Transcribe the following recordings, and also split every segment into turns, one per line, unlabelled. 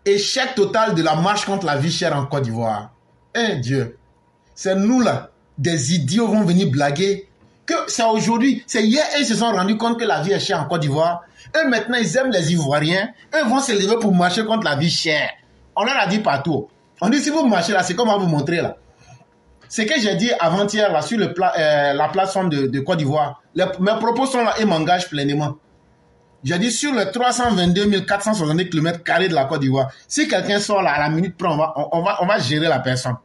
Échec total de la marche contre la vie chère en Côte d'Ivoire. Eh Dieu, c'est nous là, des idiots vont venir blaguer. Que c'est aujourd'hui, c'est hier, ils se sont rendus compte que la vie est chère en Côte d'Ivoire. Eux maintenant, ils aiment les Ivoiriens. Eux vont se lever pour marcher contre la vie chère. On leur a dit partout. On dit si vous marchez là, c'est comme on va vous montrer là. Ce que j'ai dit avant-hier là sur la plateforme de Côte d'Ivoire, mes propos sont là et m'engagent pleinement. J'ai dit sur les 322 470 km² de la Côte d'Ivoire, si quelqu'un sort là à la minute près, on va gérer la personne.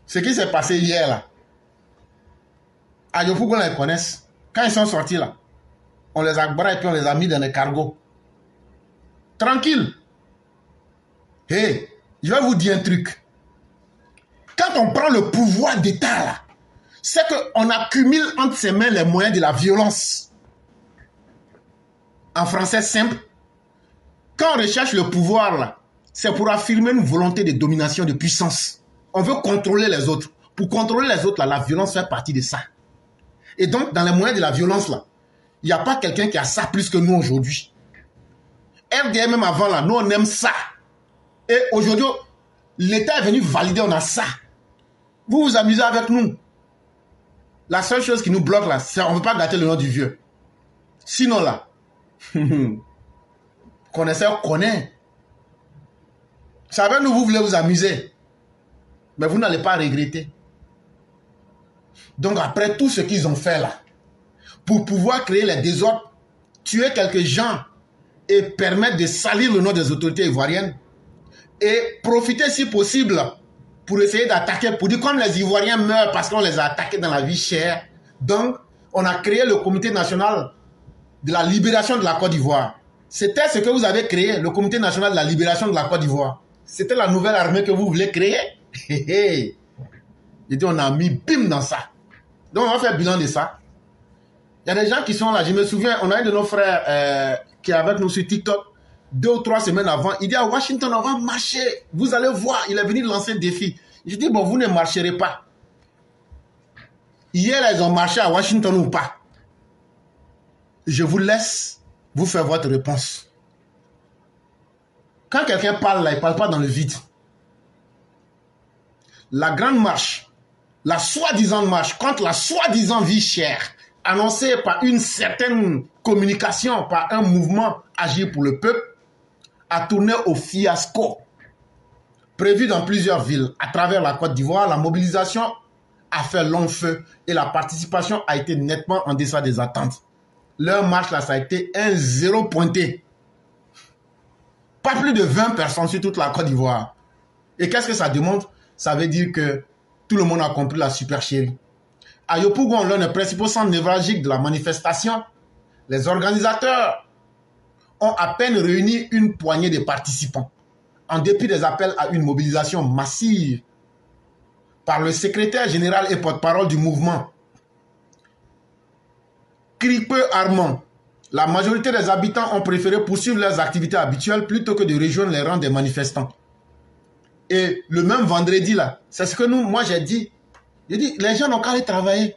Ce qui s'est passé hier là, à Yopougon, on les connaisse. Quand ils sont sortis là, on les a bras et puis on les a mis dans les cargos. Tranquille. Hey, je vais vous dire un truc. Quand on prend le pouvoir d'État là, c'est qu'on accumule entre ses mains les moyens de la violence. En français simple, quand on recherche le pouvoir là, c'est pour affirmer une volonté de domination, de puissance. On veut contrôler les autres. Pour contrôler les autres là, la violence fait partie de ça. Et donc, dans les moyens de la violence là, il n'y a pas quelqu'un qui a ça plus que nous aujourd'hui. FDM même avant là, nous on aime ça. Et aujourd'hui, l'État est venu valider, on a ça. Vous vous amusez avec nous. La seule chose qui nous bloque là, c'est qu'on ne veut pas gâter le nom du vieux. Sinon là, connaisseur connaît. Savez, nous, vous voulez vous amuser. Mais vous n'allez pas regretter. Donc après tout ce qu'ils ont fait là, pour pouvoir créer les désordres, tuer quelques gens et permettre de salir le nom des autorités ivoiriennes et profiter si possible pour essayer d'attaquer, pour dire comme les Ivoiriens meurent parce qu'on les a attaqués dans la vie chère. Donc on a créé le Comité national de la libération de la Côte d'Ivoire. C'était ce que vous avez créé, le Comité national de la libération de la Côte d'Ivoire. C'était la nouvelle armée que vous voulez créer. J'ai dit on a mis bim dans ça. Donc on va faire bilan de ça. Il y a des gens qui sont là. Je me souviens, on a un de nos frères qui est avec nous sur TikTok 2 ou 3 semaines avant. Il dit à Washington, on va marcher. Vous allez voir. Il est venu lancer le défi. Je dis, bon, vous ne marcherez pas. Hier, ils ont marché à Washington ou pas. Je vous laisse vous faire votre réponse. Quand quelqu'un parle là, il ne parle pas dans le vide. La grande marche, la soi-disant marche contre la soi-disant vie chère, annoncée par une certaine communication, par un mouvement Agir pour le peuple, a tourné au fiasco. Prévu dans plusieurs villes à travers la Côte d'Ivoire, la mobilisation a fait long feu et la participation a été nettement en deçà des attentes. Leur marche là, ça a été un zéro pointé. Pas plus de 20 personnes sur toute la Côte d'Ivoire. Et qu'est-ce que ça démontre? Ça veut dire que tout le monde a compris la supercherie. À Yopougon, l'un des principaux centres névralgiques de la manifestation, les organisateurs ont à peine réuni une poignée de participants, en dépit des appels à une mobilisation massive par le secrétaire général et porte-parole du mouvement. Cripe Armand, la majorité des habitants ont préféré poursuivre leurs activités habituelles plutôt que de rejoindre les rangs des manifestants. Et le même vendredi là, c'est ce que moi j'ai dit. J'ai dit, les gens n'ont qu'à aller travailler.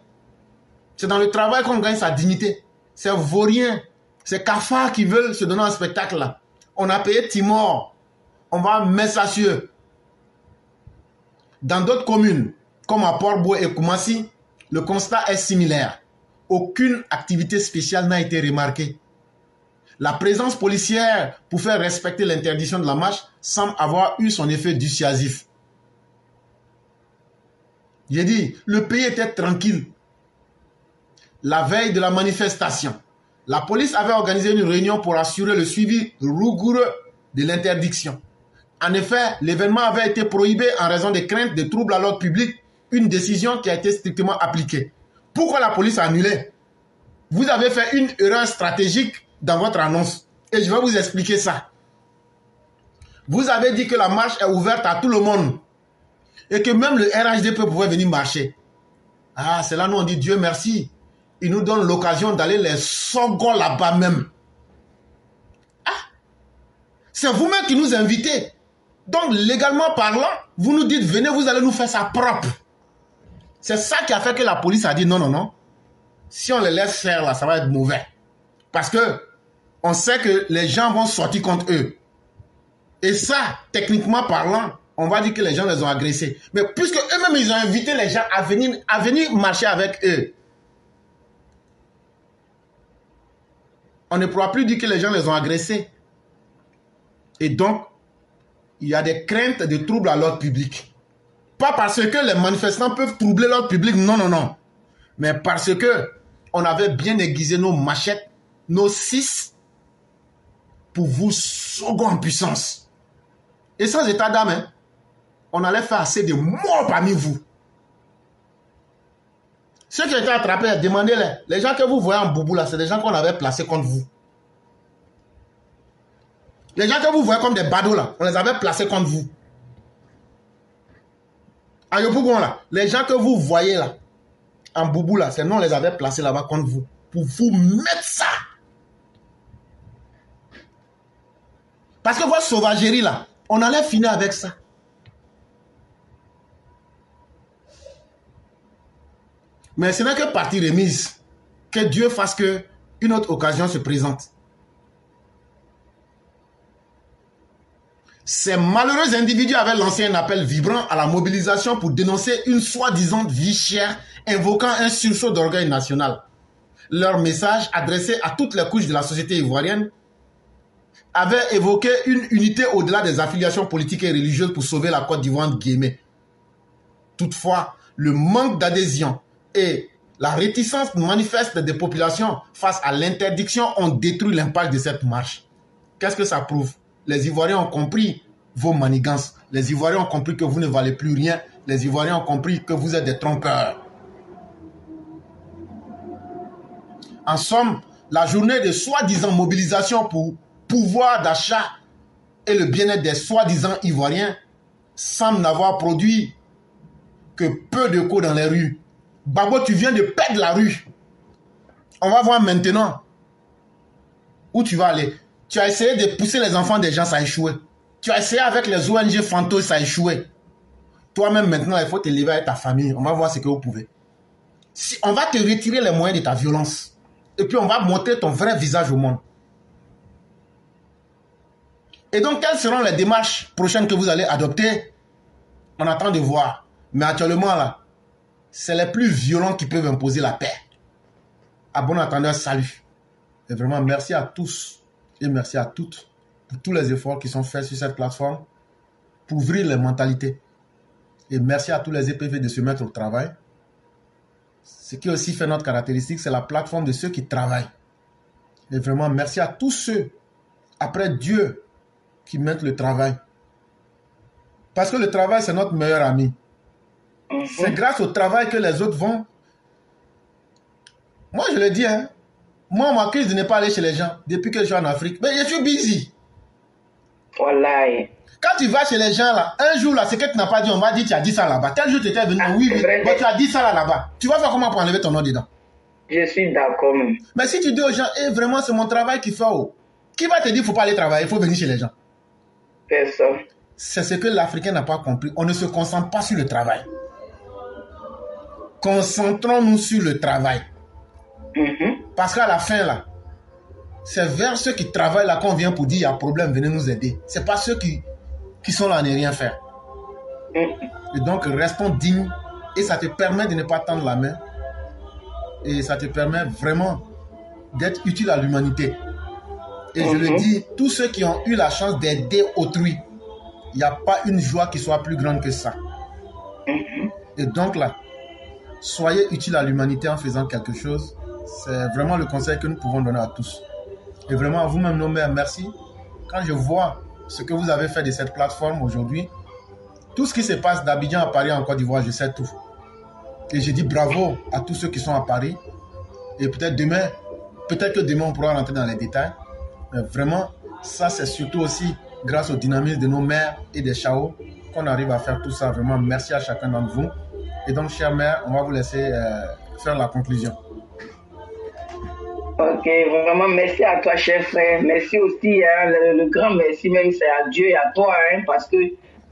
C'est dans le travail qu'on gagne sa dignité. C'est vaurien, c'est cafards qui veulent se donner un spectacle là. On a payé Timor, on va mettre ça sur eux. Dans d'autres communes, comme à Port-Boué et Koumassi, le constat est similaire. Aucune activité spéciale n'a été remarquée. La présence policière pour faire respecter l'interdiction de la marche semble avoir eu son effet dissuasif. J'ai dit, le pays était tranquille. La veille de la manifestation, la police avait organisé une réunion pour assurer le suivi rigoureux de l'interdiction. En effet, l'événement avait été prohibé en raison des craintes de troubles à l'ordre public, une décision qui a été strictement appliquée. Pourquoi la police a annulé? Vous avez fait une erreur stratégique dans votre annonce. Et je vais vous expliquer ça. Vous avez dit que la marche est ouverte à tout le monde. Et que même le RHDP pouvait venir marcher. Ah, c'est là nous on dit Dieu merci. Il nous donne l'occasion d'aller les sorgho là-bas même. Ah, c'est vous-même qui nous invitez. Donc légalement parlant, vous nous dites venez, vous allez nous faire ça propre. C'est ça qui a fait que la police a dit non, non, non. Si on les laisse faire là, ça va être mauvais. Parce que on sait que les gens vont sortir contre eux. Et ça, techniquement parlant, on va dire que les gens les ont agressés. Mais puisque eux-mêmes, ils ont invité les gens à venir marcher avec eux, on ne pourra plus dire que les gens les ont agressés. Et donc, il y a des craintes de troubles à l'ordre public. Pas parce que les manifestants peuvent troubler l'ordre public, non, non, non. Mais parce que on avait bien aiguisé nos machettes, nos 6, pour vous second en puissance. Et sans état d'âme, hein, on allait faire assez de morts parmi vous. Ceux qui ont été attrapés, demandez-les. Les gens que vous voyez en boubou là, c'est des gens qu'on avait placés contre vous. Les gens que vous voyez comme des badauds là, on les avait placés contre vous. À Yopougon là, les gens que vous voyez là, en boubou là, c'est nous on les avait placés là-bas contre vous. Pour vous mettre ça. Parce que votre sauvagerie là, on allait finir avec ça. Mais ce n'est que partie remise. Que Dieu fasse que une autre occasion se présente. Ces malheureux individus avaient lancé un appel vibrant à la mobilisation pour dénoncer une soi-disant vie chère, invoquant un sursaut d'orgueil national. Leur message, adressé à toutes les couches de la société ivoirienne, avait évoqué une unité au-delà des affiliations politiques et religieuses pour sauver la Côte d'Ivoire de Guémé. Toutefois, le manque d'adhésion et la réticence manifeste des populations face à l'interdiction ont détruit l'impact de cette marche. Qu'est-ce que ça prouve? Les Ivoiriens ont compris vos manigances. Les Ivoiriens ont compris que vous ne valez plus rien. Les Ivoiriens ont compris que vous êtes des trompeurs. En somme, la journée de soi-disant mobilisation pour pouvoir d'achat et le bien-être des soi-disant Ivoiriens semble n'avoir produit que peu de coups dans les rues. Babo, tu viens de perdre la rue. On va voir maintenant où tu vas aller. Tu as essayé de pousser les enfants des gens, ça a échoué. Tu as essayé avec les ONG fantômes, ça a échoué. Toi-même maintenant, il faut te lever avec ta famille. On va voir ce que vous pouvez. Si on va te retirer les moyens de ta violence. Et puis on va montrer ton vrai visage au monde. Et donc, quelles seront les démarches prochaines que vous allez adopter? On attend de voir. Mais actuellement, là, c'est les plus violents qui peuvent imposer la paix. À bon entendeur, salut. Et vraiment, merci à tous et merci à toutes pour tous les efforts qui sont faits sur cette plateforme pour ouvrir les mentalités. Et merci à tous les EPV de se mettre au travail. Ce qui aussi fait notre caractéristique, c'est la plateforme de ceux qui travaillent. Et vraiment, merci à tous ceux, après Dieu, qui mettent le travail. Parce que le travail, c'est notre meilleur ami. C'est grâce au travail que les autres vont. Moi, je le dis, hein. Moi, ma crise de ne pas aller chez les gens depuis que je suis en Afrique. Mais je suis busy.
Voilà.
Quand tu vas chez les gens, là, un jour, là, c'est que tu n'as pas dit, on va dire, tu as dit ça là-bas. Tel jour, tu étais venu, oui, mais tu as dit ça là-bas. Tu vas faire comment pour enlever ton nom dedans?
Je suis d'accord.
Mais si tu dis aux gens, vraiment, c'est mon travail qu'il faut. Qui va te dire, il ne faut pas aller travailler, il faut venir chez les gens?
Personne.
C'est ce que l'Africain n'a pas compris. On ne se concentre pas sur le travail. Concentrons-nous sur le travail. Parce qu'à la fin, là, c'est vers ceux qui travaillent là qu'on vient pour dire il y a problème, venez nous aider. C'est pas ceux qui sont là à ne rien faire. Et donc, restons dignes et ça te permet de ne pas tendre la main. Et ça te permet vraiment d'être utile à l'humanité. Et je le dis, tous ceux qui ont eu la chance d'aider autrui, il n'y a pas une joie qui soit plus grande que ça. Et donc là, soyez utile à l'humanité en faisant quelque chose. C'est vraiment le conseil que nous pouvons donner à tous. Et vraiment à vous-même, nos mères, merci. Quand je vois ce que vous avez fait de cette plateforme aujourd'hui, tout ce qui se passe d'Abidjan à Paris en Côte d'Ivoire, je sais tout. Et je dis bravo à tous ceux qui sont à Paris. Et peut-être que demain on pourra rentrer dans les détails. Mais vraiment, ça c'est surtout aussi grâce au dynamisme de nos mères et des Chao qu'on arrive à faire tout ça. Vraiment, merci à chacun d'entre vous. Et donc, chère mère, on va vous laisser faire la conclusion.
Ok, vraiment merci à toi, cher frère. Merci aussi, hein, le grand merci même, c'est à Dieu et à toi, hein, parce que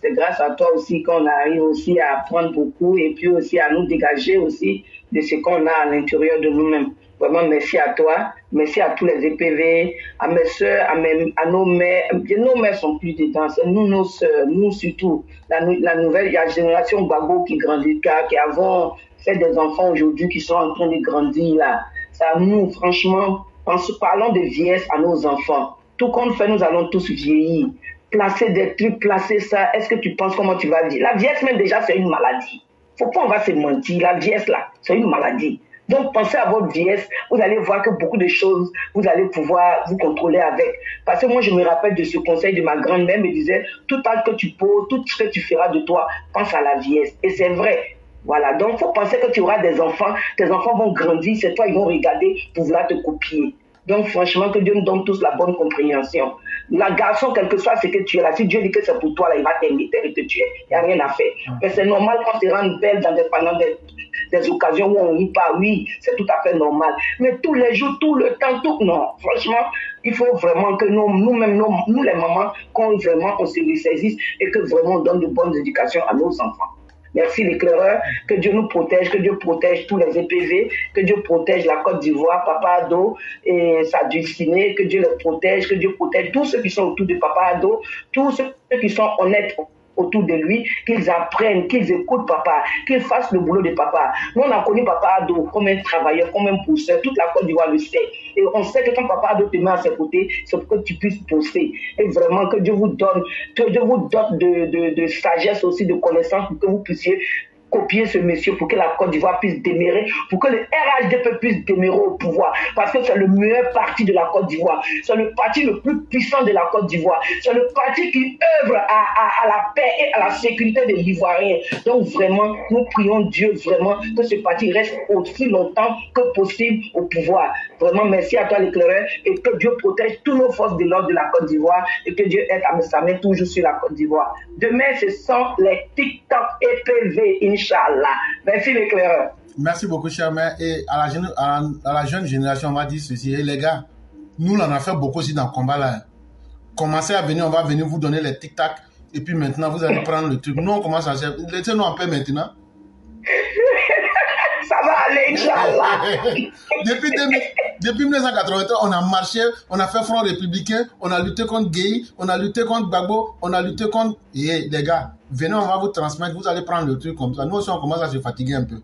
c'est grâce à toi aussi qu'on arrive aussi à apprendre beaucoup et puis aussi à nous dégager aussi de ce qu'on a à l'intérieur de nous-mêmes. Vraiment merci à toi. Merci à tous les EPV, à mes soeurs, à nos mères. Nos mères sont plus dedans, c'est nous, nos soeurs, nous surtout. La nouvelle génération Gbagbo qui grandit, qui avons fait des enfants aujourd'hui qui sont en train de grandir là. Ça, nous, franchement, parlons de vieillesse à nos enfants. Tout compte fait, nous allons tous vieillir. Placer des trucs, placer ça. Est-ce que tu penses comment tu vas vivre? La vieillesse même déjà, c'est une maladie. Faut pas on va se mentir. La vieillesse là, c'est une maladie. Donc, pensez à votre vieillesse, vous allez voir que beaucoup de choses, vous allez pouvoir vous contrôler avec. Parce que moi, je me rappelle de ce conseil de ma grand-mère, me disait, tout acte que tu poses, tout ce que tu feras de toi, pense à la vieillesse. Et c'est vrai. Voilà. Donc, il faut penser que tu auras des enfants, tes enfants vont grandir, c'est toi, ils vont regarder pour vouloir te copier. Donc, franchement, que Dieu nous donne tous la bonne compréhension. La garçon, quel que soit ce que tu es là, si Dieu dit que c'est pour toi, là, il va t'inviter et te tuer. Il n'y a rien à faire. Mais c'est normal qu'on se rende belle pendant des occasions où on rit pas. Oui, c'est tout à fait normal. Mais tous les jours, tout le temps, tout, non. Franchement, il faut vraiment que nous-mêmes, nous les mamans, qu'on vraiment on se ressaisisse et que vraiment on donne de bonnes éducations à nos enfants. Merci l'éclaireur, que Dieu nous protège, que Dieu protège tous les EPV, que Dieu protège la Côte d'Ivoire, Papa Ado et sa dulcinée, que Dieu les protège, que Dieu protège tous ceux qui sont autour de Papa Ado, tous ceux qui sont honnêtes autour de lui, qu'ils apprennent, qu'ils écoutent papa, qu'ils fassent le boulot de papa. Nous, on a connu Papa Ado comme un travailleur, comme un pousseur. Toute la Côte d'Ivoire le sait. Et on sait que quand Papa Ado te met à ses côtés, c'est pour que tu puisses pousser. Et vraiment, que Dieu vous donne, que Dieu vous dote de sagesse aussi, de connaissance, pour que vous puissiez copier ce monsieur pour que la Côte d'Ivoire puisse demeurer, pour que le RHDP puisse demeurer au pouvoir, parce que c'est le meilleur parti de la Côte d'Ivoire, c'est le parti le plus puissant de la Côte d'Ivoire, c'est le parti qui œuvre à la paix et à la sécurité des Ivoiriens. Donc vraiment, nous prions Dieu vraiment que ce parti reste aussi longtemps que possible au pouvoir. Vraiment, merci à toi l'éclaireur et que Dieu protège tous nos forces de l'ordre de la Côte d'Ivoire et que Dieu aide à sa main toujours sur la Côte d'Ivoire. Demain, ce sont les TikTok EPV, Inch'Allah. Merci l'éclaireur.
Merci beaucoup, cher mère. Et à la jeune génération, on va dire ceci. Et les gars, nous, on en a fait beaucoup aussi dans le combat là. Commencez à venir, on va venir vous donner les tic-tac. Et puis maintenant, vous allez prendre le truc. Nous, on commence à faire. Laissez-nous en paix maintenant.
Ça va aller, Inch'Allah.
Depuis 1983, on a marché, on a fait front républicain, on a lutté contre Gueye, on a lutté contre Gbagbo, on a lutté contre... Et les gars, venez, on va vous transmettre, vous allez prendre le truc comme ça. Nous aussi, on commence à se fatiguer un peu.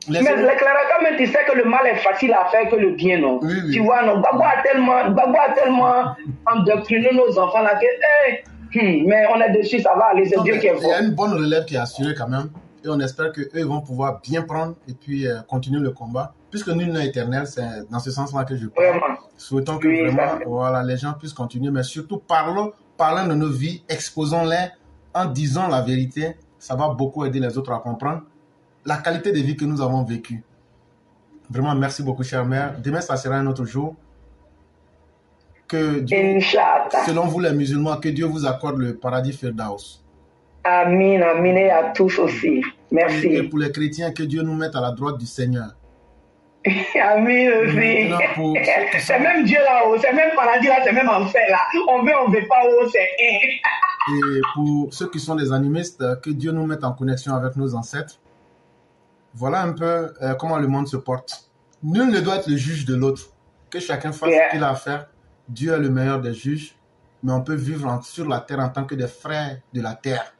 Mais l'éclaireur, quand même, tu sais que le mal est facile à faire que le bien, non?
Oui, oui.
Tu vois, non? Gbagbo a tellement endoctriné nos enfants là que... mais on est dessus, ça va aller, c'est Dieu qui est fort.
Il y a une bonne relève qui est assurée quand même. Et on espère qu'eux vont pouvoir bien prendre et puis continuer le combat. Puisque nul n'est éternel, c'est dans ce sens-là que je parle.
Vraiment.
Souhaitons que vraiment voilà, les gens puissent continuer, mais surtout parlons de nos vies, exposons-les en disant la vérité. Ça va beaucoup aider les autres à comprendre la qualité de vie que nous avons vécue. Vraiment, merci beaucoup, chère mère. Demain, ça sera un autre jour. Que Dieu, selon vous les musulmans, que Dieu vous accorde le paradis Firdaus.
Amin, amin, et à tous aussi. Merci.
Et pour les chrétiens, que Dieu nous mette à la droite du Seigneur.
Amin aussi. C'est même Dieu là-haut, c'est même paradis là, c'est même enfer là. On veut pas haut, c'est...
Et pour ceux qui sont des animistes, que Dieu nous mette en connexion avec nos ancêtres. Voilà un peu comment le monde se porte. Nul ne doit être le juge de l'autre. Que chacun fasse ce qu'il a à faire. Dieu est le meilleur des juges, mais on peut vivre sur la terre en tant que des frères de la terre.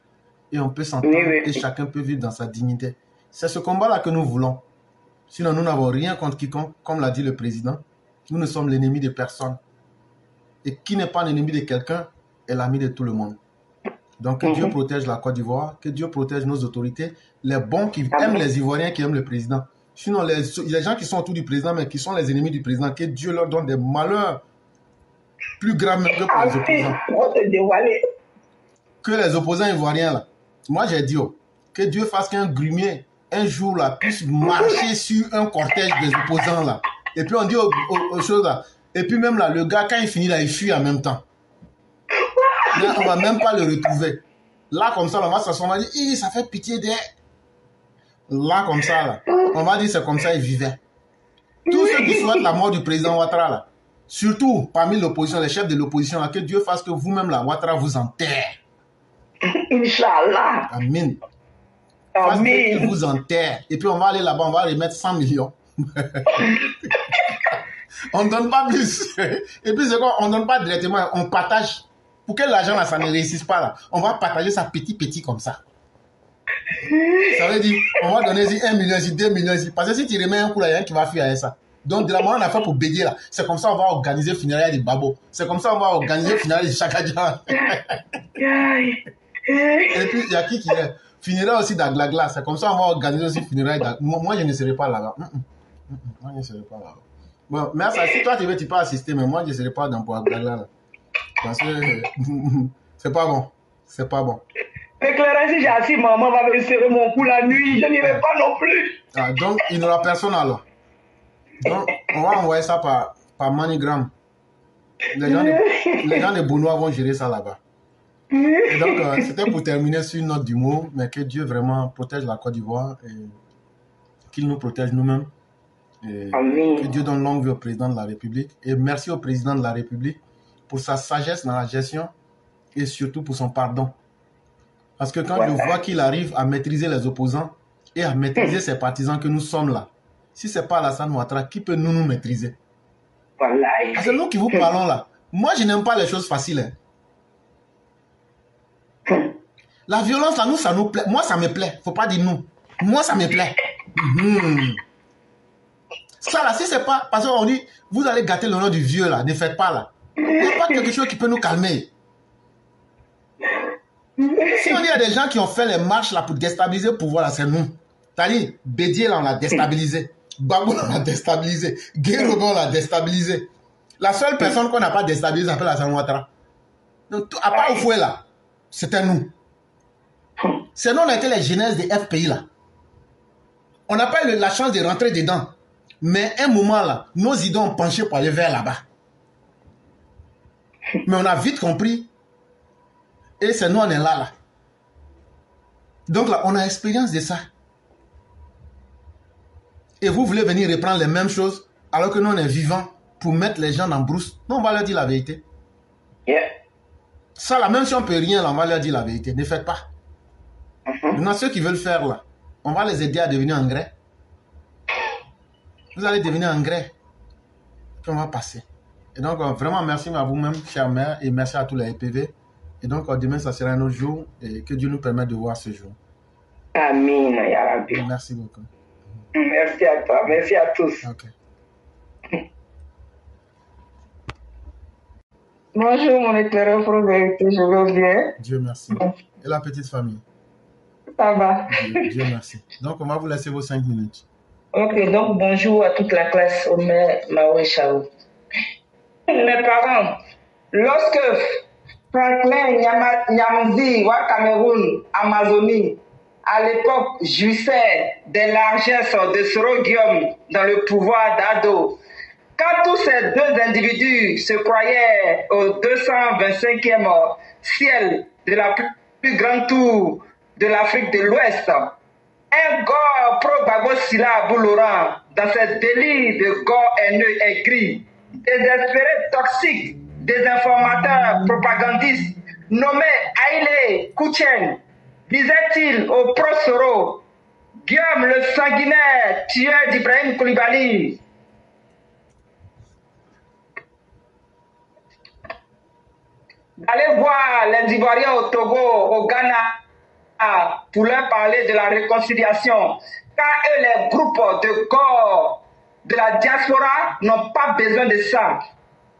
Et on peut s'entendre et chacun peut vivre dans sa dignité. C'est ce combat-là que nous voulons. Sinon, nous n'avons rien contre quiconque, comme l'a dit le président. Nous ne sommes l'ennemi de personne. Et qui n'est pas l'ennemi de quelqu'un est l'ami de tout le monde. Donc, que Dieu protège la Côte d'Ivoire, que Dieu protège nos autorités, les bons qui aiment les Ivoiriens, qui aiment le président. Sinon, les gens qui sont autour du président, mais qui sont les ennemis du président, que Dieu leur donne des malheurs plus graves même que pour les opposants. Que les opposants ivoiriens, là, moi j'ai dit, que Dieu fasse qu'un grumier, un jour, là, puisse marcher sur un cortège des opposants, là. Et puis on dit aux choses, là. Et puis même là, le gars, quand il finit, là, il fuit en même temps. Là, on ne va même pas le retrouver. Là, comme ça, on va s'asseoir, on va dire, ça fait pitié d'elle. Là, comme ça, là, on va dire, c'est comme ça, il vivait. Tous ceux qui souhaitent la mort du président Ouattara, là, surtout parmi l'opposition, les chefs de l'opposition, là, que Dieu fasse que vous-même, là, Ouattara vous enterre.
Inch'Allah.
Amen.
Amen.
Il vous enterre. Et puis on va aller là-bas, on va remettre 100 millions. On ne donne pas plus. Et puis, c'est quoi? On ne donne pas directement, on partage. Pour que l'argent, là, ça ne réussisse pas, là. On va partager ça petit comme ça. Ça veut dire, on va donner ici 1 million, ici 2 millions, ici. Parce que si tu remets un coup, là, il y a un qui va fuir avec ça. Donc, de la manière, on a fait pour bédier, là. C'est comme ça, on va organiser le funérailles des babos. C'est comme ça, on va organiser le funérailles de Chakadjan. Et puis, il y a qui est funérailles aussi d'Aglagla. C'est comme ça, on va organiser aussi funérailles d'Aglagla. Moi, je ne serai pas là-bas. Moi, je ne serai pas là-bas. Bon, mais ça, si toi, tu veux, tu peux assister, mais moi, je ne serai pas dans pour Aglagla, là. Parce que c'est pas bon. C'est pas bon.
Mais Clara, si j'ai assis, maman va me serrer mon cou la nuit, je n'irai pas non plus.
Ah, donc, il n'y aura personne alors. Donc, on va envoyer ça par MoneyGram. Les gens de Benoît vont gérer ça là-bas. Et donc, c'était pour terminer sur une note d'humour, mais que Dieu vraiment protège la Côte d'Ivoire et qu'il nous protège nous-mêmes. Et que Dieu donne longue vie au président de la République. Et merci au président de la République pour sa sagesse dans la gestion et surtout pour son pardon. Parce que quand je vois qu'il arrive à maîtriser les opposants et à maîtriser ses partisans que nous sommes là, si ce n'est pas Alassane Ouattara, qui peut nous maîtriser?
Voilà.
Parce que nous qui vous parlons là, moi je n'aime pas les choses faciles. La violence là, nous, ça nous plaît. Moi, ça me plaît. Faut pas dire nous. Moi, ça me plaît. Ça là, si c'est pas... Parce qu'on dit, vous allez gâter le nom du vieux là, ne faites pas là. Il n'y a pas quelque chose qui peut nous calmer. Si on dit à des gens qui ont fait les marches là pour déstabiliser le pouvoir là, c'est nous. C'est-à-dire, Bédier là, on l'a déstabilisé. Babou là, on l'a déstabilisé. Guérogon, on l'a déstabilisé. La seule personne qu'on n'a pas déstabilisée s'appelle Alassane Ouattara. Donc, à part au fouet là, c'était nous. Sinon, on a été les genèses des FPI là. On n'a pas eu la chance de rentrer dedans. Mais un moment là, nos idées ont penché pour aller vers là-bas. Mais on a vite compris. Et c'est nous, on est là. Donc là, on a expérience de ça. Et vous voulez venir reprendre les mêmes choses alors que nous, on est vivants pour mettre les gens dans brousse. Non, on va leur dire la vérité. Ça là, même si on ne peut rien, là, on va leur dire la vérité. Ne faites pas. Maintenant, ceux qui veulent faire là, on va les aider à devenir engrais. Vous allez devenir engrais. Puis on va passer. Et donc, vraiment, merci à vous-même, chère mère, et merci à tous les EPV. Et donc, demain, ça sera un autre jour, et que Dieu nous permette de voir ce jour.
Amen, ya Rabbi.
Merci beaucoup.
Merci à toi, merci à tous.
Okay.
Bonjour, mon éclaireur prophète, je vais bien.
Dieu merci. Et la petite famille?
Ça va.
Dieu merci. Donc, on va vous laisser vos 5 minutes.
Ok, donc bonjour à toute la classe Omer, Mao et Chao. Mes parents, lorsque Franklin Nyamdi, wa Cameroun, Amazonie, à l'époque jouissait des largesses de Soro Guillaume dans le pouvoir d'Ado, quand tous ces deux individus se croyaient au 225e ciel de la plus grande tour de l'Afrique de l'Ouest, un gore pro-Gbagbo Sylla Abou Laurent, dans ses délires de gore haineux écrit, désespérés toxiques, des informateurs propagandistes nommés Haïlé Kouchen, disait-il au pro-Soro, Guillaume le sanguinaire, tueur d'Ibrahim Koulibaly. D'aller voir les Ivoiriens au Togo, au Ghana, pour leur parler de la réconciliation. Car eux, les groupes de corps de la diaspora n'ont pas besoin de ça.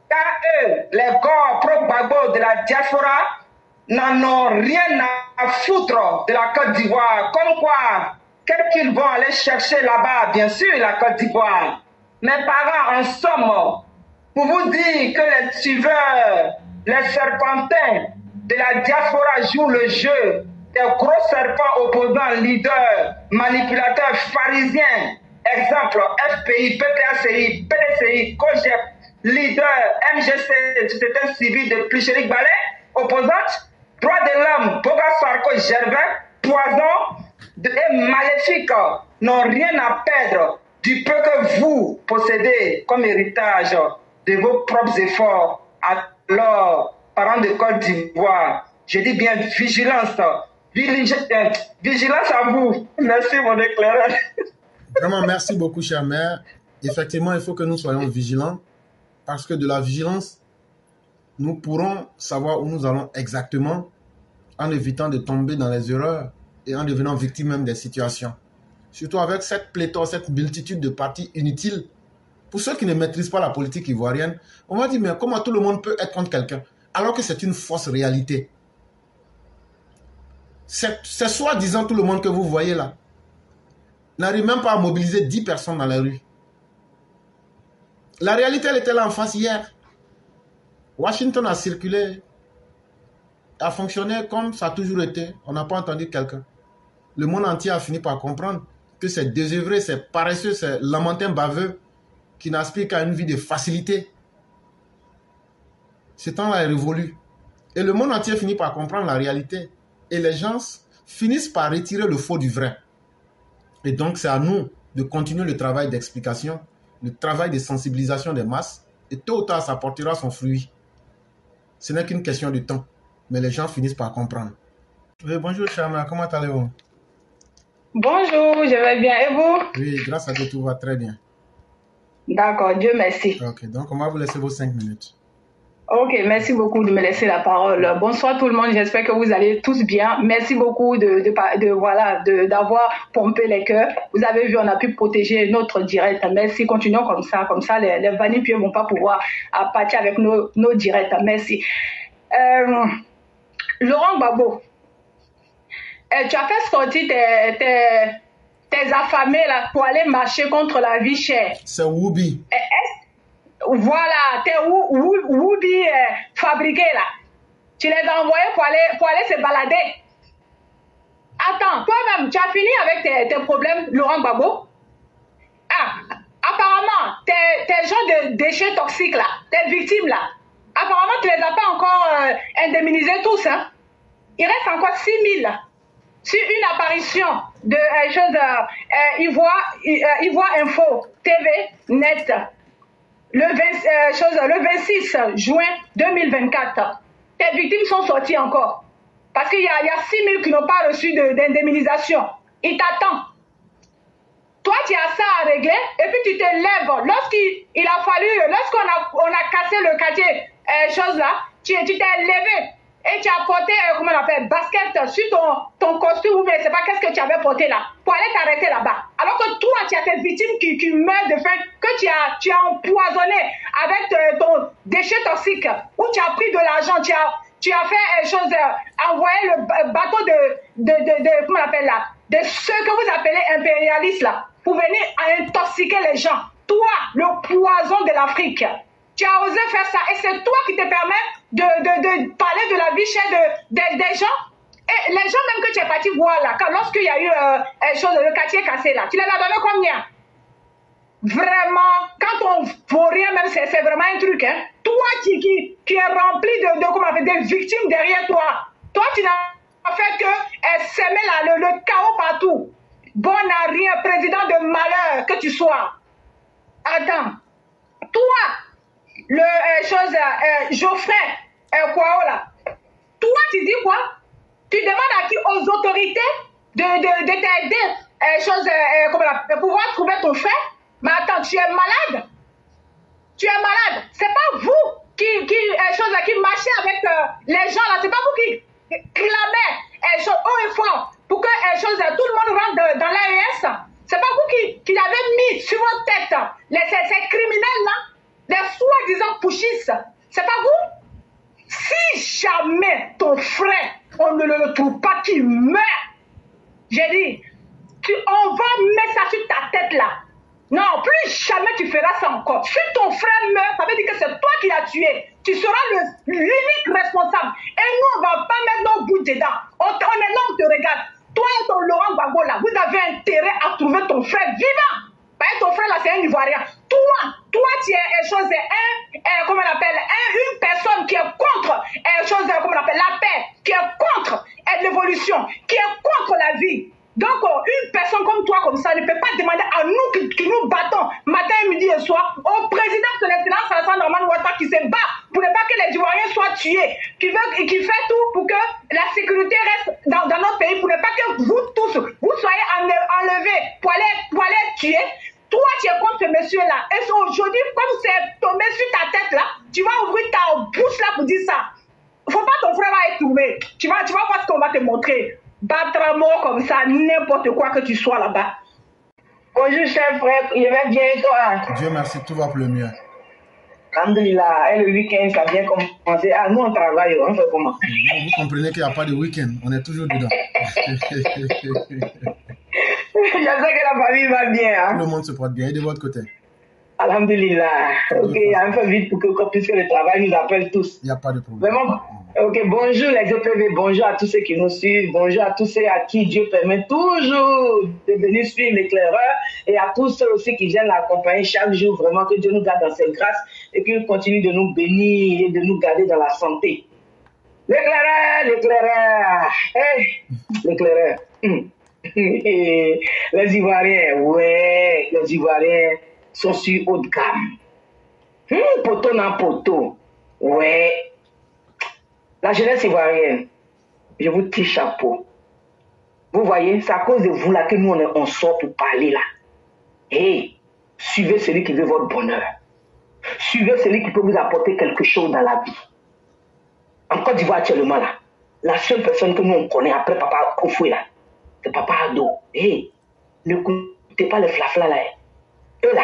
Car eux, les corps pro-Gbagbo de la diaspora n'en ont rien à foutre de la Côte d'Ivoire. Comme quoi, qu'est-ce qu'ils vont aller chercher là-bas? Bien sûr, la Côte d'Ivoire. Mes parents, en somme, pour vous dire que les suiveurs, les serpentins de la diaspora jouent le jeu des gros serpents opposants, leaders, manipulateurs, pharisiens. Exemple, FPI, PPACI, PDCI, COGEP, leader, MGC, Société civile de Plichéric Ballet, opposante, droit de l'homme, Boga Sarko Gervais, poison et maléfique, n'ont rien à perdre du peu que vous possédez comme héritage de vos propres efforts. Alors, parents de Côte d'Ivoire, je dis bien vigilance. Vigilance à vous. Merci, mon éclaireur.
Vraiment, merci beaucoup, chère mère. Effectivement, il faut que nous soyons vigilants parce que de la vigilance, nous pourrons savoir où nous allons exactement en évitant de tomber dans les erreurs et en devenant victime même des situations. Surtout avec cette pléthore, cette multitude de partis inutiles. Pour ceux qui ne maîtrisent pas la politique ivoirienne, on va dire, mais comment tout le monde peut être contre quelqu'un alors que c'est une fausse réalité. C'est soi-disant tout le monde que vous voyez là n'arrive même pas à mobiliser 10 personnes dans la rue. La réalité, elle était là en face hier. Washington a circulé, a fonctionné comme ça a toujours été. On n'a pas entendu quelqu'un. Le monde entier a fini par comprendre que c'est désœuvré, c'est paresseux, c'est lamentin baveux qui n'aspire qu'à une vie de facilité. Ce temps-là est révolu. Et le monde entier finit par comprendre la réalité. Et les gens finissent par retirer le faux du vrai. Et donc, c'est à nous de continuer le travail d'explication, le travail de sensibilisation des masses. Et tôt ou tard, ça portera son fruit. Ce n'est qu'une question de temps. Mais les gens finissent par comprendre. Oui, bonjour, Chama. Comment allez-vous?
Bonjour, je vais bien. Et vous?
Oui, grâce à Dieu, tout va très bien.
D'accord, Dieu merci.
Ok, donc on va vous laisser vos 5 minutes.
Ok, merci beaucoup de me laisser la parole. Bonsoir tout le monde, j'espère que vous allez tous bien. Merci beaucoup d'avoir pompé les cœurs. Vous avez vu, on a pu protéger notre direct. Merci, continuons comme ça les vanipieux ne vont pas pouvoir partir avec nos directs. Merci. Laurent Gbagbo, tu as fait sortir tes affamés là pour aller marcher contre la vie chère.
C'est Woubi.
Voilà, tes Woubi fabriqués là. Tu les as envoyés pour aller se balader. Attends, toi-même, tu as fini avec tes problèmes, Laurent Gbagbo? Ah, apparemment, tes gens de déchets toxiques là, tes victimes là, apparemment, tu les as pas encore indemnisés tous, hein? Il reste encore 6 000 sur une apparition de Ivoire Info TV Net le 26 juin 2024. Tes victimes sont sorties encore. Parce qu'il y a 6 000 qui n'ont pas reçu d'indemnisation. Ils t'attendent. Toi, tu as ça à régler et puis tu te lèves. Lorsqu'on a cassé le quartier, tu t'es levé et tu as porté, comment on appelle, basket sur ton costume ou bien je ne sais pas qu'est-ce que tu avais porté là, pour aller t'arrêter là-bas. Alors que toi, tu as tes victimes qui meurent de faim, que tu as empoisonné avec ton déchet toxique, où tu as pris de l'argent, tu as fait envoyer le bateau comment on appelle là, de ceux que vous appelez impérialistes là, pour venir intoxiquer les gens. Toi, le poison de l'Afrique, tu as osé faire ça et c'est toi qui te permets de parler de la vie chère des gens. Et les gens même que tu es parti voir là, lorsqu'il y a eu le quartier cassé là, tu les as donné combien? Vraiment, quand on vaut rien même, c'est vraiment un truc. Hein? Toi qui est rempli de victimes derrière toi, toi tu n'as fait que semer le chaos partout. Bon à rien, président de malheur que tu sois. Attends, toi, Geoffrey Kouaola, toi tu dis quoi? Tu demandes à qui? Aux autorités de t'aider pour pouvoir trouver ton frère? Mais attends, tu es malade? Tu es malade? C'est pas vous qui marchez avec les gens là, c'est pas vous qui clamez haut et fort pour que tout le monde rentre dans l'AES. C'est pas vous qui l'avez mis sur votre tête, ces criminels là, les soi-disant pushistes. C'est pas vous? Si jamais ton frère, on ne le trouve pas, qu'il meurt, j'ai dit, on va mettre ça sur ta tête là. Non, plus jamais tu feras ça encore. Si ton frère meurt, ça veut dire que c'est toi qui l'as tué. Tu seras l'unique responsable. Et nous, on ne va pas mettre nos bouts dedans. On est là, on te regarde. Toi et ton Laurent Gbagbo là, vous avez intérêt à trouver ton frère vivant. Parce que ton frère là, c'est un Ivoirien. Toi, tu es une personne qui est contre la paix, qui est contre l'évolution, qui est contre la vie. Donc, une personne comme toi, comme ça, ne peut pas demander à nous qui nous battons matin, midi et soir, au président de l'excellence Alassane Dramane Ouattara qui se bat pour ne pas que les Ivoiriens soient tués, qui fait tout pour que la sécurité reste dans notre pays, pour ne pas que vous tous, vous soyez enlevés pour aller tuer.
Toi, tu es contre ce monsieur-là. Et aujourd'hui, comme c'est tombé sur ta tête là, tu vas ouvrir ta bouche là pour dire ça. Faut pas ton frère va être tombé. Tu vas voir ce qu'on va te montrer. Battre à mort comme ça, n'importe quoi que tu sois là-bas.
Bonjour, cher frère. Je vais bien et toi?
Dieu merci, tout va pour le mieux.
Alhamdulillah. Et le week-end, ça vient commencer. Ah, nous, on travaille. On fait comment?
Vous comprenez qu'il n'y a pas de week-end. On est toujours dedans.
J'espère que la famille va bien. Hein?
Tout le monde se porte bien. Et de votre côté?
Alhamdulillah. Ok, un peu vite pour que puisque le travail nous appelle tous.
Il n'y a pas de problème.
Vraiment. Ok, bonjour les EPV, bonjour à tous ceux qui nous suivent, bonjour à tous ceux à qui Dieu permet toujours de venir suivre l'éclaireur et à tous ceux aussi qui viennent l'accompagner chaque jour. Vraiment que Dieu nous garde dans ses grâces et qu'il continue de nous bénir et de nous garder dans la santé. L'éclaireur, hey, l'éclaireur. Les Ivoiriens, ouais, les Ivoiriens sont sur haut de gamme. Poteau dans poteau, ouais. La jeunesse ivoirienne, je vous tire chapeau. Vous voyez, c'est à cause de vous là que nous on sort pour parler là. Hey, suivez celui qui veut votre bonheur. Suivez celui qui peut vous apporter quelque chose dans la vie. En Côte d'Ivoire actuellement là, la seule personne que nous on connaît après Papa Kofoué là, c'est Papa Ado. Hey, n'écoutez pas les flaflas là. Eux là,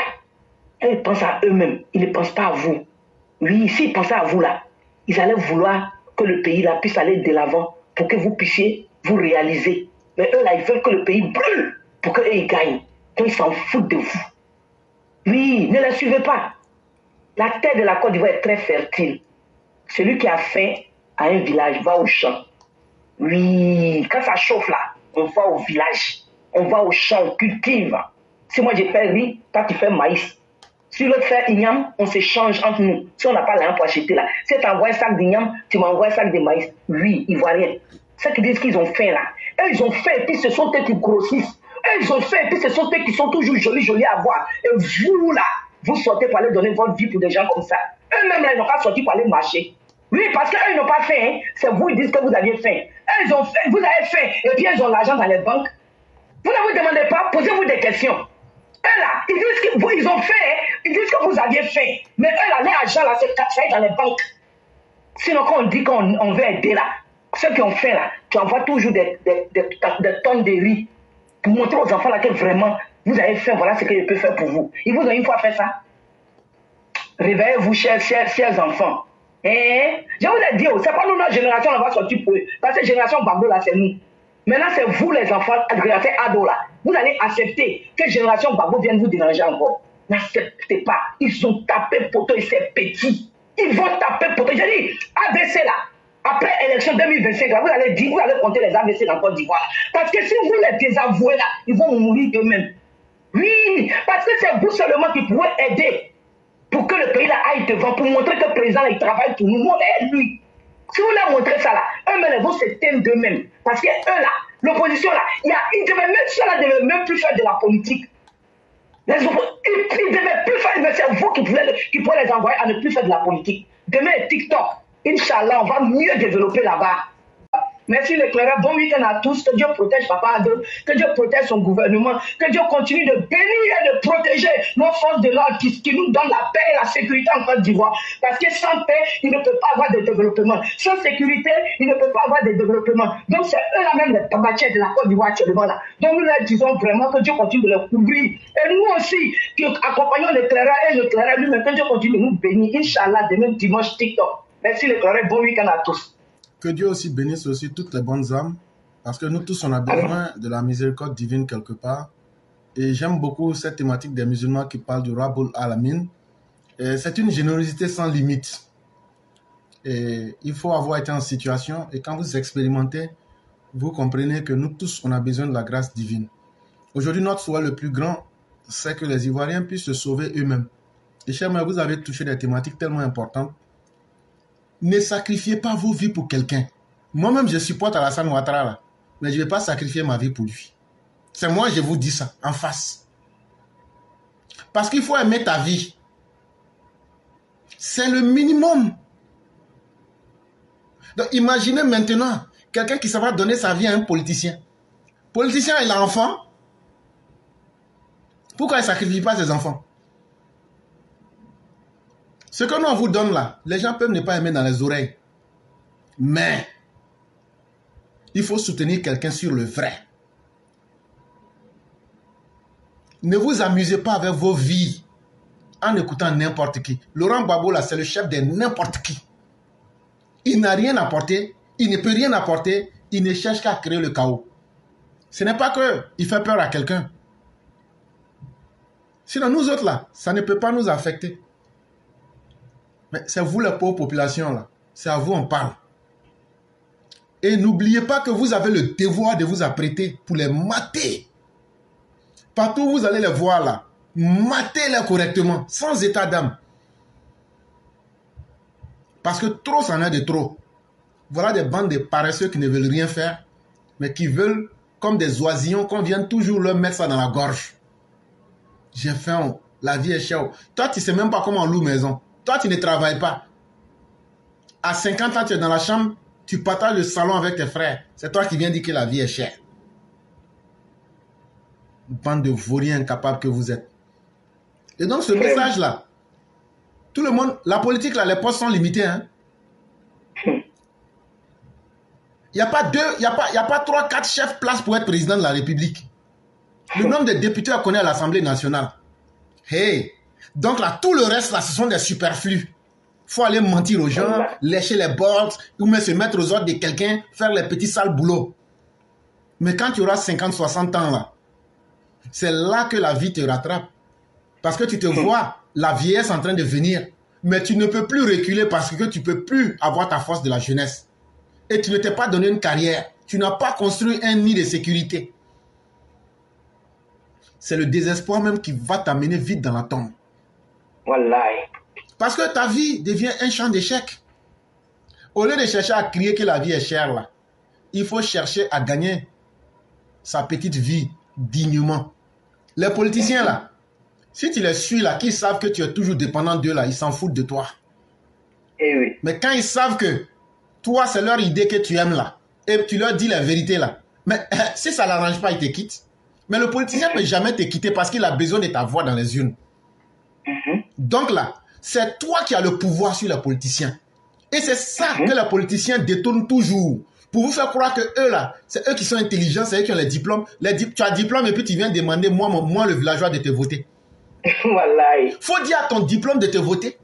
ils pensent à eux-mêmes, ils ne pensent pas à vous. Oui, s'ils pensaient à vous là, ils allaient vouloir que le pays là puisse aller de l'avant pour que vous puissiez vous réaliser. Mais eux là, ils veulent que le pays brûle pour qu'eux ils gagnent. Donc ils s'en foutent de vous. Oui, ne les suivez pas. La terre de la Côte d'Ivoire est très fertile. Celui qui a faim à un village va au champ. Oui, quand ça chauffe là, on va au village. On va au champ, on cultive. Si moi j'ai fait riz, toi tu fais maïs. Si l'autre fait igname, on s'échange entre nous. Si on n'a pas l'argent pour acheter là, si tu envoies un sac d'igname, tu m'envoies un sac de maïs. Oui, Ivoiriens. Ceux qui disent qu'ils ont faim là, eux ils ont faim et puis ce sont eux qui grossissent. Eux ils ont faim et puis ce sont eux qui sont toujours jolis à voir. Et vous là, vous sortez pour aller donner votre vie pour des gens comme ça. Eux-mêmes là, ils n'ont pas sorti pour aller marcher. Oui, parce qu'eux ils n'ont pas faim. Hein. C'est vous, ils disent que vous aviez faim. Eux ils ont faim, vous avez faim et puis ils ont l'argent dans les banques. Vous ne vous demandez pas, posez-vous des questions. Eux là, ils disent qu'ils ont fait, ils disent que vous aviez fait. Mais eux là, l'argent là, ça est dans les banques. Sinon, quand on dit qu'on veut aider là, ceux qui ont fait là, tu envoies toujours des tonnes de riz pour montrer aux enfants là que vraiment, vous avez fait, voilà ce que je peux faire pour vous. Ils vous ont une fois fait ça. Réveillez-vous, chers enfants. Je vous ai dit, c'est pas nous, notre génération, on va sortir pour eux. Parce que génération Bambo là, c'est nous. Maintenant, c'est vous les enfants, génération ado là. Vous allez accepter que génération Babo vienne vous déranger encore. N'acceptez pas. Ils ont tapé poteau et c'est petit. Ils vont taper poteau. J'ai dit, ABC là, après élection 2025, là, vous allez compter les ABC dans Côte d'Ivoire. Parce que si vous les désavouez là, ils vont mourir eux-mêmes. Oui, parce que c'est vous seulement qui pouvez aider pour que le pays là aille devant, pour montrer que le président là, il travaille pour nous. Nous, on aide lui. Si vous leur montrez ça là, eux-mêmes ils vont se teindre d'eux-mêmes. Parce que eux là, l'opposition là, ils devaient même ça là, devaient même plus faire de la politique. Ils devaient plus faire, mais c'est vous qui pouvez les envoyer à ne plus faire de la politique. Demain, TikTok, Inch'Allah, on va mieux développer là-bas. Merci l'éclaireur, bon week-end à tous, que Dieu protège Papa Ado, que Dieu protège son gouvernement, que Dieu continue de bénir et de protéger nos forces de l'ordre qui nous donnent la paix et la sécurité en Côte d'Ivoire. Parce que sans paix, il ne peut pas avoir de développement. Sans sécurité, il ne peut pas avoir de développement. Donc c'est eux-là même les tabatiers de la Côte d'Ivoire actuellement là. Donc nous leur disons vraiment que Dieu continue de les couvrir. Et nous aussi, qui accompagnons l'éclaireur et l'éclaireur lui-même, que Dieu continue de nous bénir. Inch'Allah, demain dimanche TikTok. Merci l'éclaireur, bon week-end à tous.
Que Dieu aussi bénisse aussi toutes les bonnes âmes, parce que nous tous, on a besoin de la miséricorde divine quelque part. Et j'aime beaucoup cette thématique des musulmans qui parlent du Rabbul Alamin. C'est une générosité sans limite. Et il faut avoir été en situation, et quand vous expérimentez, vous comprenez que nous tous, on a besoin de la grâce divine. Aujourd'hui, notre souhait le plus grand, c'est que les Ivoiriens puissent se sauver eux-mêmes. Et chers mères, vous avez touché des thématiques tellement importantes. Ne sacrifiez pas vos vies pour quelqu'un. Moi-même, je supporte Alassane Ouattara, là, mais je ne vais pas sacrifier ma vie pour lui. C'est moi, je vous dis ça, en face. Parce qu'il faut aimer ta vie. C'est le minimum. Donc, imaginez maintenant quelqu'un qui va donner sa vie à un politicien. Politicien, il a un enfant. Pourquoi il ne sacrifie pas ses enfants? Ce que nous on vous donne là, les gens peuvent ne pas aimer dans les oreilles. Mais, il faut soutenir quelqu'un sur le vrai. Ne vous amusez pas avec vos vies en écoutant n'importe qui. Laurent Gbagbo là, c'est le chef de n'importe qui. Il n'a rien apporté, il ne peut rien apporter, il ne cherche qu'à créer le chaos. Ce n'est pas qu'il fait peur à quelqu'un. Sinon, nous autres là, ça ne peut pas nous affecter. Mais c'est vous la pauvre population là, c'est à vous on parle. Et n'oubliez pas que vous avez le devoir de vous apprêter pour les mater. Partout où vous allez les voir là, matez-les correctement, sans état d'âme. Parce que trop, c'en est de trop. Voilà des bandes de paresseux qui ne veulent rien faire, mais qui veulent, comme des oisillons, qu'on vienne toujours leur mettre ça dans la gorge. J'ai faim, la vie est chère. Toi, tu ne sais même pas comment on loue maison. Toi, tu ne travailles pas. À 50 ans, tu es dans la chambre, tu partages le salon avec tes frères. C'est toi qui viens dire que la vie est chère. Bande de vauriens incapables que vous êtes. Et donc, ce message-là, tout le monde, la politique, là, les postes sont limités. Hein? Il n'y a pas 3, 4 chefs place pour être président de la République. Le nombre de députés qu'on est à l'Assemblée nationale. Hey! Donc là, tout le reste, là, ce sont des superflus. Il faut aller mentir aux gens, lécher les box, ou même se mettre aux ordres de quelqu'un, faire les petits sales boulots. Mais quand tu auras 50, 60 ans, là, c'est là que la vie te rattrape. Parce que tu te vois la vieillesse en train de venir. Mais tu ne peux plus reculer parce que tu ne peux plus avoir ta force de la jeunesse. Et tu ne t'es pas donné une carrière. Tu n'as pas construit un nid de sécurité. C'est le désespoir même qui va t'amener vite dans la tombe.
Wallahi.
Parce que ta vie devient un champ d'échecs. Au lieu de chercher à crier que la vie est chère, là, il faut chercher à gagner sa petite vie dignement. Les politiciens, là, si tu les suis, là, qui savent que tu es toujours dépendant d'eux, là, ils s'en foutent de toi.
Eh oui.
Mais quand ils savent que toi, c'est leur idée que tu aimes, là, et tu leur dis la vérité, là, mais si ça ne l'arrange pas, ils te quittent. Mais le politicien ne peut jamais te quitter parce qu'il a besoin de ta voix dans les urnes. Donc là, c'est toi qui as le pouvoir sur les politiciens. Et c'est ça que les politiciens détournent toujours. Pour vous faire croire que eux là, c'est eux qui sont intelligents, c'est eux qui ont les diplômes. Tu as diplôme et puis tu viens demander, moi le villageois, de te voter.
Wallahi.
Faut dire à ton diplôme de te voter.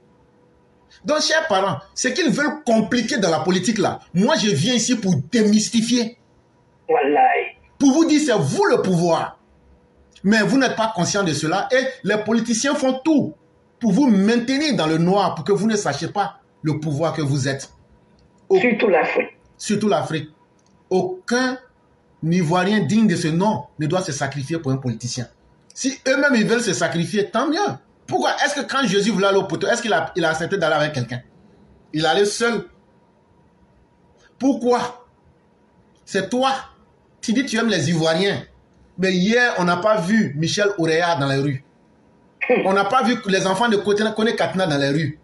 Donc, chers parents, ce qu'ils veulent compliquer dans la politique là, moi je viens ici pour démystifier.
Wallahi.
Pour vous dire, c'est vous le pouvoir. Mais vous n'êtes pas conscient de cela et les politiciens font tout pour vous maintenir dans le noir, pour que vous ne sachiez pas le pouvoir que vous êtes.
Surtout l'Afrique.
Surtout l'Afrique. Aucun Ivoirien digne de ce nom ne doit se sacrifier pour un politicien. Si eux-mêmes ils veulent se sacrifier, tant mieux. Pourquoi est-ce que quand Jésus voulait aller au poteau, est-ce qu'il a accepté d'aller avec quelqu'un? Il allait seul. Pourquoi? C'est toi. Tu dis que tu aimes les Ivoiriens. Mais hier, on n'a pas vu Michel Ouréa dans les rues. On n'a pas vu les enfants de Kone Katna dans les rues.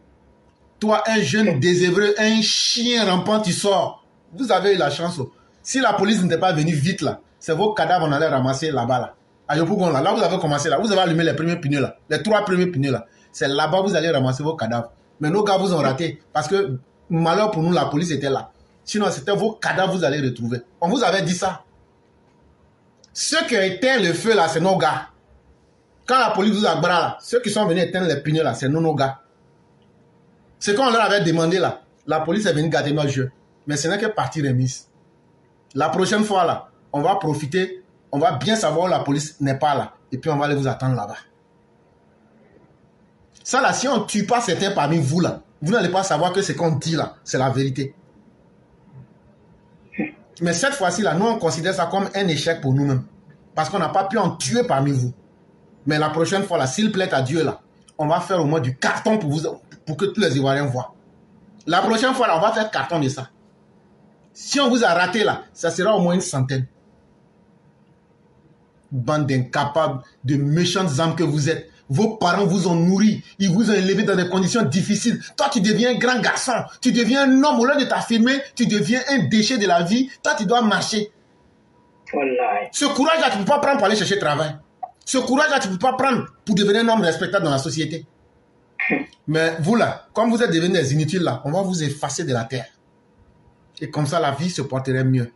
Toi, un jeune désœuvré, un chien rampant, tu sors. Vous avez eu la chance. Si la police n'était pas venue vite, là, c'est vos cadavres, on allait ramasser là-bas. Là. À Yopougon, là vous avez commencé, là, vous avez allumé les premiers pneus, là, les 3 premiers pneus. Là. C'est là-bas que vous allez ramasser vos cadavres. Mais nos gars vous ont raté. Parce que, malheur pour nous, la police était là. Sinon, c'était vos cadavres que vous allez retrouver. On vous avait dit ça. Ceux qui ont éteint le feu, là, c'est nos gars. Quand la police vous a bras, là, ceux qui sont venus éteindre les pneus, là, c'est nos gars. C'est qu'on leur avait demandé, là, la police est venue gâter nos jeux. Mais ce n'est que partie remise. La prochaine fois, là, on va profiter, on va bien savoir où la police n'est pas là. Et puis, on va aller vous attendre là-bas. Ça, là, si on ne tue pas certains parmi vous, là, vous n'allez pas savoir que ce qu'on dit, là, c'est la vérité. Mais cette fois-ci, là, nous, on considère ça comme un échec pour nous-mêmes. Parce qu'on n'a pas pu en tuer parmi vous. Mais la prochaine fois, là, s'il plaît à Dieu, là, on va faire au moins du carton pour que tous les Ivoiriens voient. La prochaine fois, là, on va faire carton de ça. Si on vous a raté, là, ça sera au moins une centaine. Bande d'incapables, de méchantes âmes que vous êtes. Vos parents vous ont nourri, ils vous ont élevé dans des conditions difficiles. Toi, tu deviens un grand garçon, tu deviens un homme. Au lieu de t'affirmer, tu deviens un déchet de la vie. Toi, tu dois marcher.
Wallahi.
Ce courage-là, tu ne peux pas prendre pour aller chercher travail. Ce courage-là, tu ne peux pas prendre pour devenir un homme respectable dans la société. Mais vous là, comme vous êtes devenus des inutiles là, on va vous effacer de la terre. Et comme ça, la vie se porterait mieux.